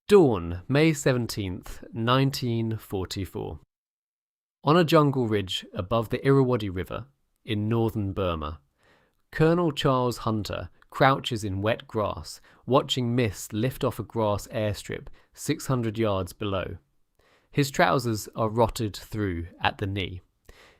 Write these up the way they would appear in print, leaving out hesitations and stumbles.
Dawn, May 17th, 1944. On a jungle ridge above the Irrawaddy River in northern Burma, Colonel Charles Hunter crouches in wet grass, watching mist lift off a grass airstrip 600 yards below. His trousers are rotted through at the knee.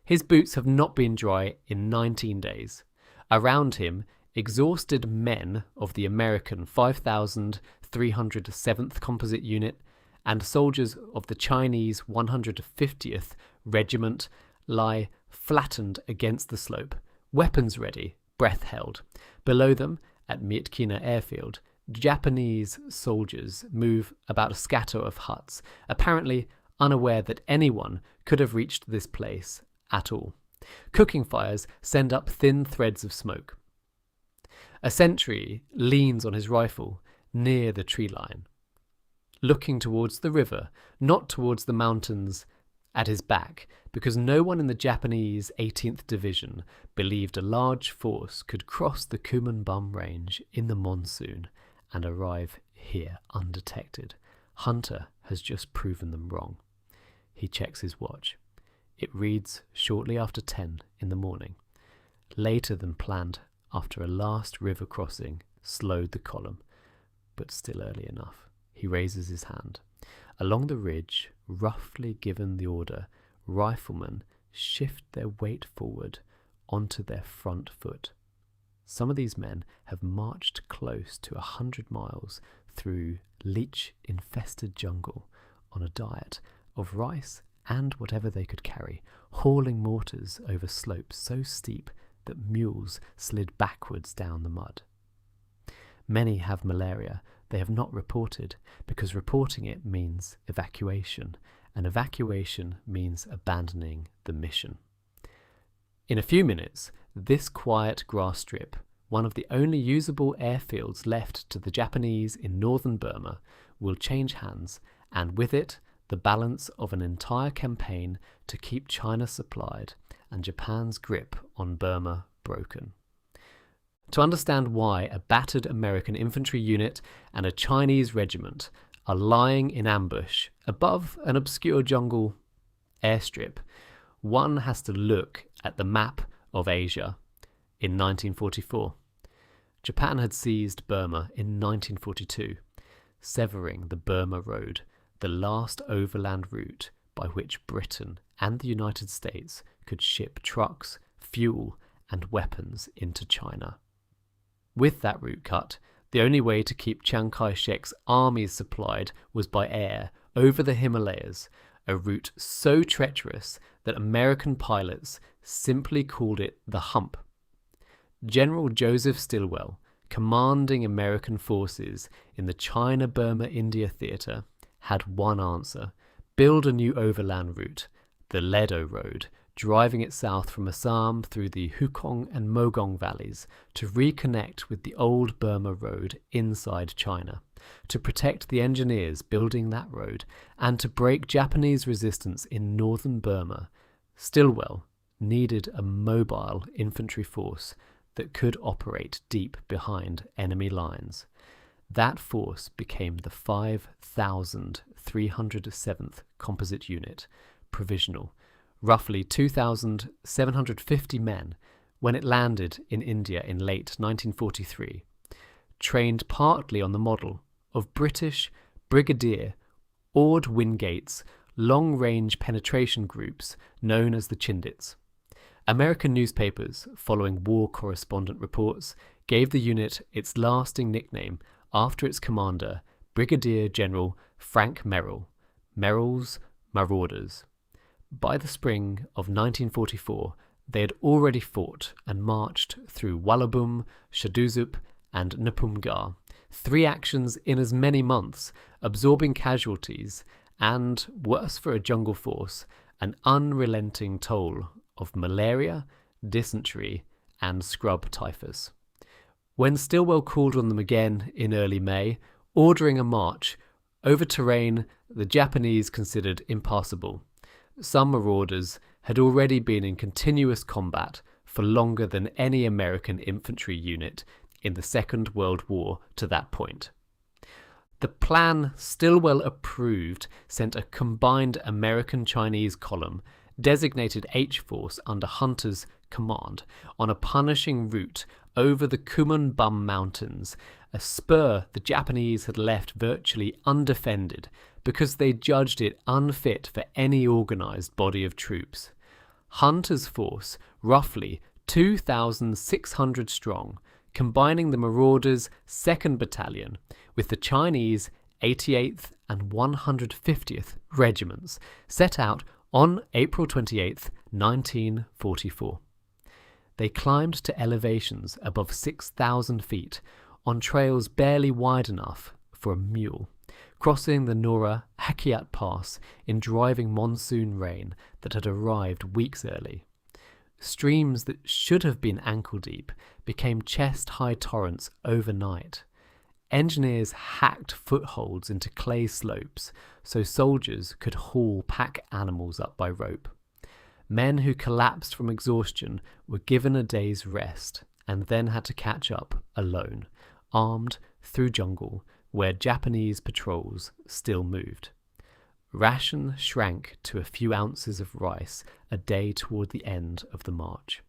His boots have not been dry in 19 days. Around him, exhausted men of the American 5,307th Composite Unit and soldiers of the Chinese 150th Regiment lie flattened against the slope, weapons ready, breath held. Below them, at Myitkyina Airfield, Japanese soldiers move about a scatter of huts, apparently unaware that anyone could have reached this place at all. Cooking fires send up thin threads of smoke. A sentry leans on his rifle near the tree line, looking towards the river, not towards the mountains at his back, because no one in the Japanese 18th Division believed a large force could cross the Kumanbum Range in the monsoon and arrive here undetected. Hunter has just proven them wrong. He checks his watch. It reads shortly after 10 in the morning. Later than planned, after a last river crossing slowed the column, but still early enough. He raises his hand. Along the ridge, roughly given the order, riflemen shift their weight forward onto their front foot. Some of these men have marched close to 100 miles through leech-infested jungle on a diet of rice and whatever they could carry, hauling mortars over slopes so steep that mules slid backwards down the mud. Many have malaria they have not reported, because reporting it means evacuation, and evacuation means abandoning the mission. In a few minutes, this quiet grass strip, one of the only usable airfields left to the Japanese in northern Burma, will change hands, and with it, the balance of an entire campaign to keep China supplied and Japan's grip on Burma broken. To understand why a battered American infantry unit and a Chinese regiment are lying in ambush above an obscure jungle airstrip, one has to look at the map of Asia in 1944. Japan had seized Burma in 1942, severing the Burma Road, the last overland route by which Britain and the United States could ship trucks, fuel, and weapons into China. With that route cut, the only way to keep Chiang Kai-shek's armies supplied was by air, over the Himalayas, a route so treacherous that American pilots simply called it the Hump. General Joseph Stilwell, commanding American forces in the China-Burma-India theatre, had one answer: build a new overland route, the Ledo Road, driving it south from Assam through the Hukong and Mogong valleys to reconnect with the old Burma Road inside China, to protect the engineers building that road, and to break Japanese resistance in northern Burma. Stilwell needed a mobile infantry force that could operate deep behind enemy lines. That force became the 5,307th Composite Unit, provisional, roughly 2,750 men, when it landed in India in late 1943, trained partly on the model of British Brigadier Ord Wingate's long-range penetration groups known as the Chindits. American newspapers, following war correspondent reports, gave the unit its lasting nickname after its commander, Brigadier General Frank Merrill, Merrill's Marauders. By the spring of 1944, they had already fought and marched through Wallabum, Shaduzup, and Napumgar, 3 actions in as many months, absorbing casualties and, worse for a jungle force, an unrelenting toll of malaria, dysentery, and scrub typhus. When Stilwell called on them again in early May, ordering a march over terrain the Japanese considered impassable, some Marauders had already been in continuous combat for longer than any American infantry unit in the Second World War to that point. The plan, Stilwell approved, sent a combined American-Chinese column, designated H-Force under Hunter's command, on a punishing route over the Kumun Bum Mountains, a spur the Japanese had left virtually undefended because they judged it unfit for any organised body of troops. Hunter's force, roughly 2,600 strong, combining the Marauders' 2nd Battalion with the Chinese 88th and 150th Regiments, set out on April 28, 1944. They climbed to elevations above 6,000 feet on trails barely wide enough for a mule, crossing the Nora Hakiat Pass in driving monsoon rain that had arrived weeks early. Streams that should have been ankle-deep became chest-high torrents overnight. Engineers hacked footholds into clay slopes so soldiers could haul pack animals up by rope. Men who collapsed from exhaustion were given a day's rest and then had to catch up alone, armed, through jungle where Japanese patrols still moved. Ration shrank to a few ounces of rice a day toward the end of the march.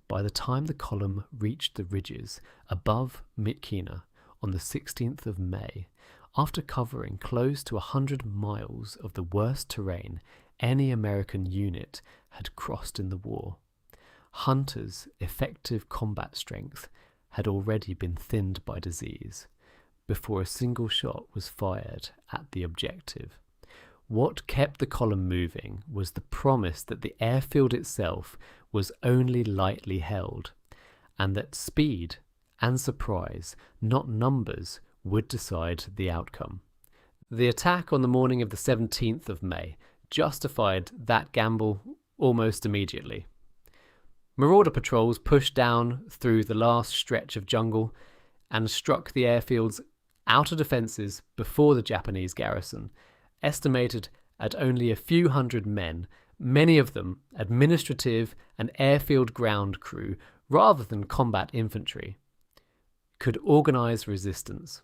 By the time the column reached the ridges above Myitkyina on the 16th of May, after covering close to 100 miles of the worst terrain any American unit had crossed in the war, Hunter's effective combat strength had already been thinned by disease before a single shot was fired at the objective. What kept the column moving was the promise that the airfield itself was only lightly held, and that speed and surprise, not numbers, would decide the outcome. The attack on the morning of the 17th of May justified that gamble almost immediately. Marauder patrols pushed down through the last stretch of jungle and struck the airfield's outer defences before the Japanese garrison, estimated at only a few hundred men, many of them administrative and airfield ground crew rather than combat infantry, could organise resistance.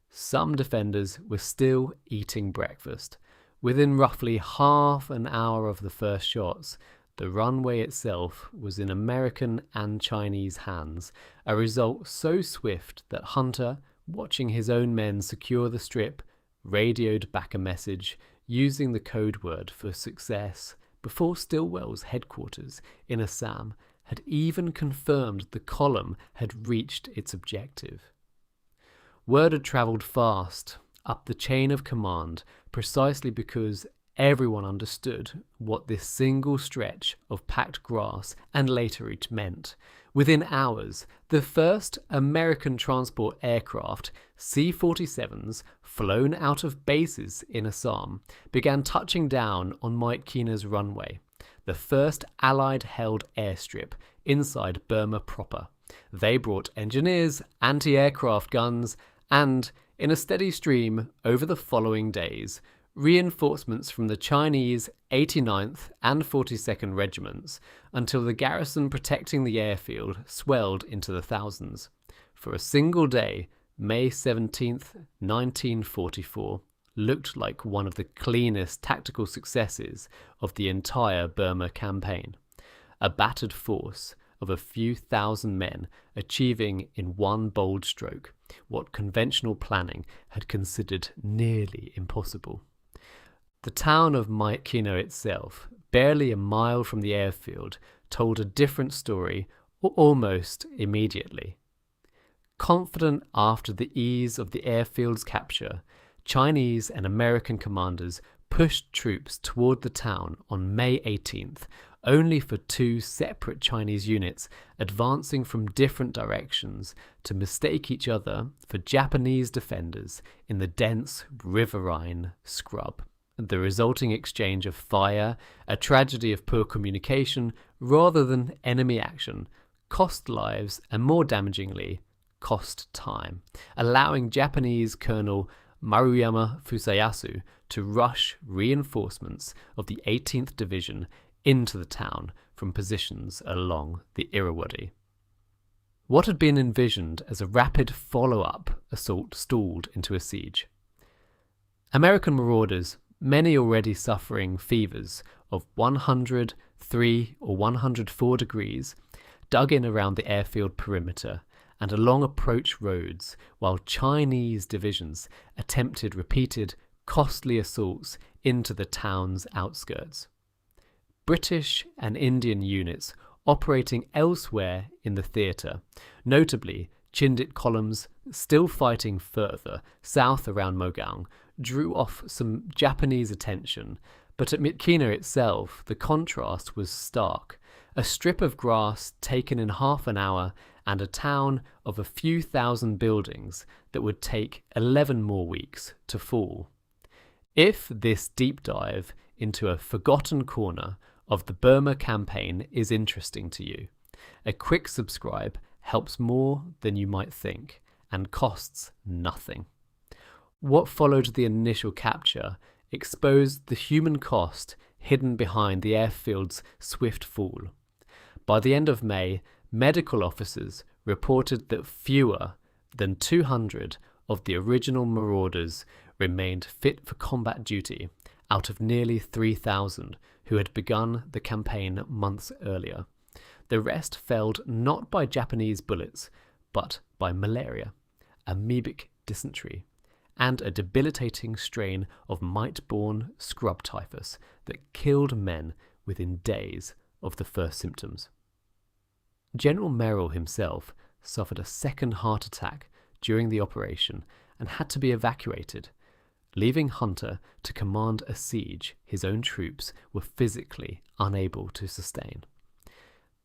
Some defenders were still eating breakfast. Within roughly half an hour of the first shots, the runway itself was in American and Chinese hands, a result so swift that Hunter, watching his own men secure the strip, radioed back a message using the code word for success before Stilwell's headquarters in Assam had even confirmed the column had reached its objective. Word had travelled fast up the chain of command precisely because everyone understood what this single stretch of packed grass and laterite meant. Within hours, the first American transport aircraft, C-47s, flown out of bases in Assam, began touching down on Myitkyina's runway, the first Allied-held airstrip inside Burma proper. They brought engineers, anti-aircraft guns, and, in a steady stream over the following days, reinforcements from the Chinese 89th and 42nd Regiments, until the garrison protecting the airfield swelled into the thousands. For a single day, May 17th, 1944, looked like one of the cleanest tactical successes of the entire Burma campaign. A battered force of a few thousand men achieving in one bold stroke what conventional planning had considered nearly impossible. The town of Myitkyina itself, barely a mile from the airfield, told a different story almost immediately. Confident after the ease of the airfield's capture, Chinese and American commanders pushed troops toward the town on May 18th, only for two separate Chinese units advancing from different directions to mistake each other for Japanese defenders in the dense riverine scrub. The resulting exchange of fire, a tragedy of poor communication rather than enemy action, cost lives and, more damagingly, cost time, allowing Japanese Colonel Maruyama Fusayasu to rush reinforcements of the 18th Division into the town from positions along the Irrawaddy. What had been envisioned as a rapid follow-up assault stalled into a siege. American marauders, many already suffering fevers of 103 or 104 degrees, dug in around the airfield perimeter and along approach roads, while Chinese divisions attempted repeated, costly assaults into the town's outskirts. British and Indian units operating elsewhere in the theatre, notably Chindit columns still fighting further south around Mogaung, drew off some Japanese attention, but at Myitkyina itself the contrast was stark. A strip of grass taken in half an hour and a town of a few thousand buildings that would take 11 more weeks to fall. If this deep dive into a forgotten corner of the Burma campaign is interesting to you, a quick subscribe helps more than you might think and costs nothing. What followed the initial capture exposed the human cost hidden behind the airfield's swift fall. By the end of May, medical officers reported that fewer than 200 of the original Marauders remained fit for combat duty out of nearly 3,000 who had begun the campaign months earlier. The rest failed not by Japanese bullets, but by malaria, amoebic dysentery, and a debilitating strain of mite-borne scrub typhus that killed men within days of the first symptoms. General Merrill himself suffered a second heart attack during the operation and had to be evacuated, leaving Hunter to command a siege his own troops were physically unable to sustain.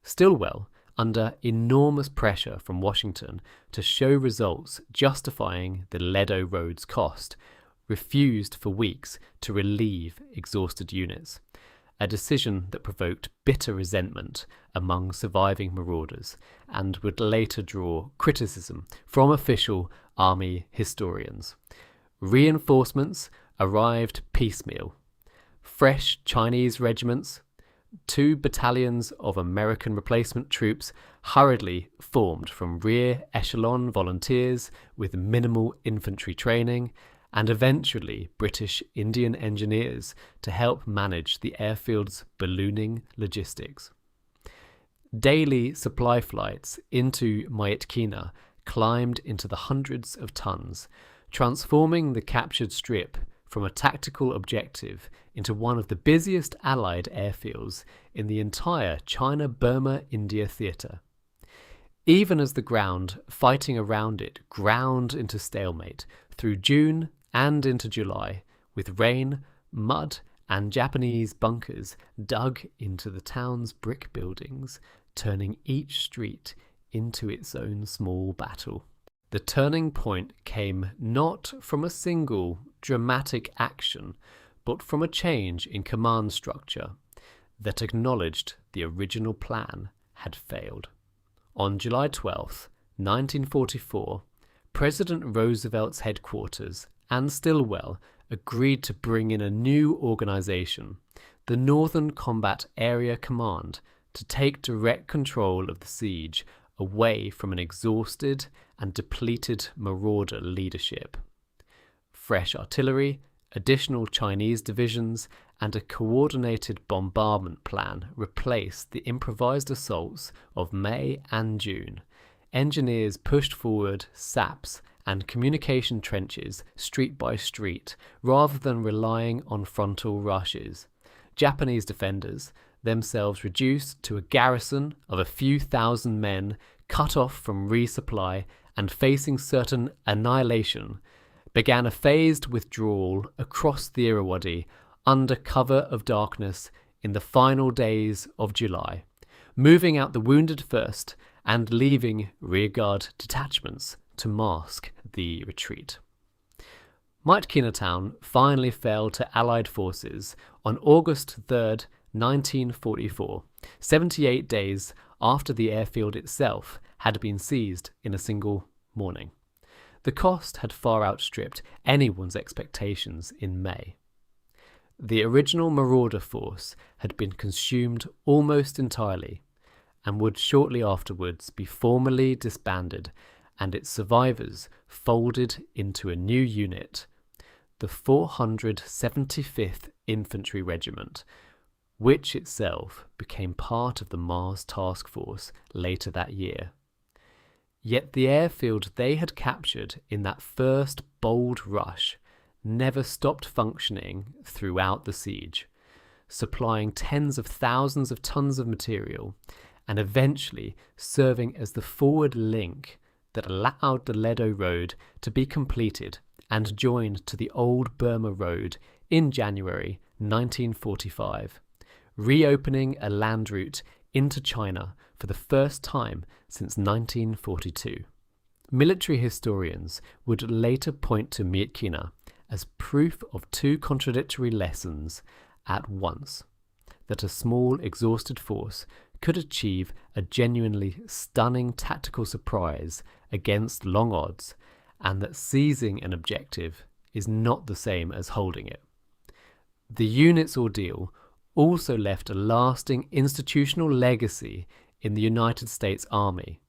Stilwell, under enormous pressure from Washington to show results justifying the Ledo Road's cost, refused for weeks to relieve exhausted units, a decision that provoked bitter resentment among surviving Marauders and would later draw criticism from official army historians. Reinforcements arrived piecemeal. Fresh Chinese regiments, 2 battalions of American replacement troops hurriedly formed from rear echelon volunteers with minimal infantry training, and eventually British Indian engineers to help manage the airfield's ballooning logistics. Daily supply flights into Myitkyina climbed into the hundreds of tons, transforming the captured strip from a tactical objective into one of the busiest Allied airfields in the entire China-Burma-India theatre. Even as the ground fighting around it ground into stalemate through June and into July, with rain, mud, and Japanese bunkers dug into the town's brick buildings, turning each street into its own small battle. The turning point came not from a single dramatic action, but from a change in command structure that acknowledged the original plan had failed. On July 12, 1944, President Roosevelt's headquarters and Stilwell agreed to bring in a new organization, the Northern Combat Area Command, to take direct control of the siege away from an exhausted and depleted Marauder leadership. Fresh artillery, additional Chinese divisions, and a coordinated bombardment plan replaced the improvised assaults of May and June. Engineers pushed forward saps and communication trenches street by street rather than relying on frontal rushes. Japanese defenders, themselves reduced to a garrison of a few thousand men, cut off from resupply and facing certain annihilation, began a phased withdrawal across the Irrawaddy under cover of darkness in the final days of July, moving out the wounded first and leaving rearguard detachments to mask the retreat. Myitkyina town finally fell to Allied forces on August 3rd, 1944, 78 days after the airfield itself had been seized in a single morning. The cost had far outstripped anyone's expectations in May. The original Marauder force had been consumed almost entirely, and would shortly afterwards be formally disbanded and its survivors folded into a new unit, the 475th Infantry Regiment, which itself became part of the Mars Task Force later that year. Yet the airfield they had captured in that first bold rush never stopped functioning throughout the siege, supplying tens of thousands of tons of material and eventually serving as the forward link that allowed the Ledo Road to be completed and joined to the old Burma Road in January 1945, reopening a land route into China for the first time since 1942. Military historians would later point to Myitkyina as proof of two contradictory lessons at once: that a small, exhausted force could achieve a genuinely stunning tactical surprise against long odds, and that seizing an objective is not the same as holding it. The unit's ordeal also left a lasting institutional legacy in the United States Army,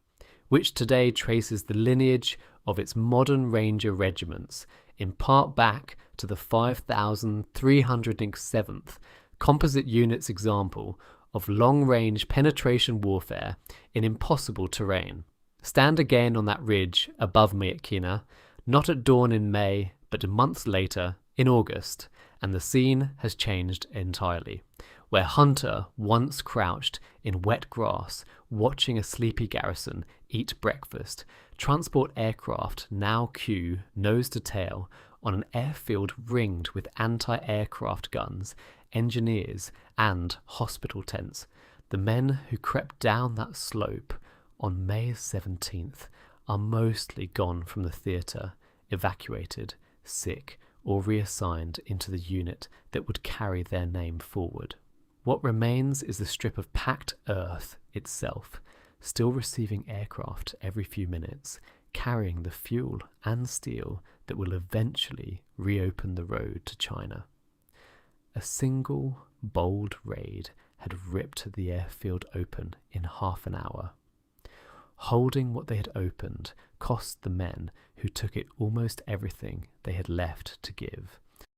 which today traces the lineage of its modern Ranger regiments in part back to the 5,307th Composite Unit's example of long-range penetration warfare in impossible terrain. Stand again on that ridge above Myitkyina, not at dawn in May, but months later in August, and the scene has changed entirely. Where Hunter once crouched in wet grass, watching a sleepy garrison eat breakfast, transport aircraft now queue nose to tail on an airfield ringed with anti-aircraft guns, engineers, and hospital tents. The men who crept down that slope on May 17th are mostly gone from the theatre, evacuated, sick, or reassigned into the unit that would carry their name forward. What remains is the strip of packed earth itself, still receiving aircraft every few minutes, carrying the fuel and steel that will eventually reopen the road to China. A single, bold raid had ripped the airfield open in half an hour. Holding what they had opened cost the men who took it almost everything they had left to give.